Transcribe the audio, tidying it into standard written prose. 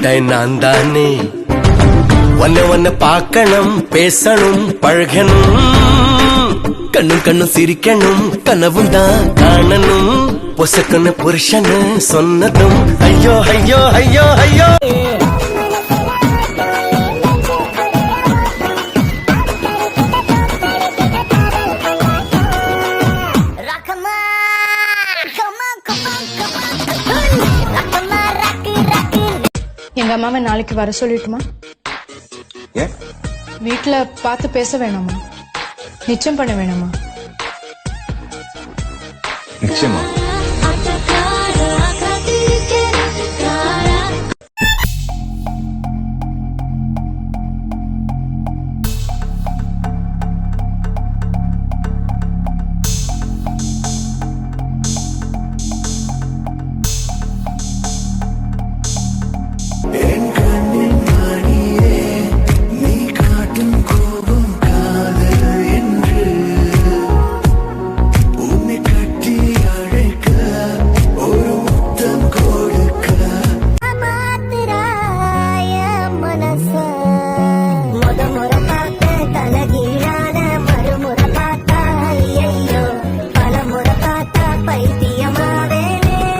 Valentine நான் தானே. ஒன்ன பார்க்கணும், பேசணும், பழகணும், கண்ணும் கண்ணும் சிரிக்கணும், கனவும் தான் காணணும். பொசக்கன்னு புருஷன்னு சொன்னதும் ஐயோ ஐயோ ஐயோ ஐயோ. எங்க அம்மாவை நாளைக்கு வர சொல்லிட்டுமா? வீட்டுல பார்த்து பேச வேணாமா? நிச்சயம் பண்ண வேணாமா? நிச்சயமா.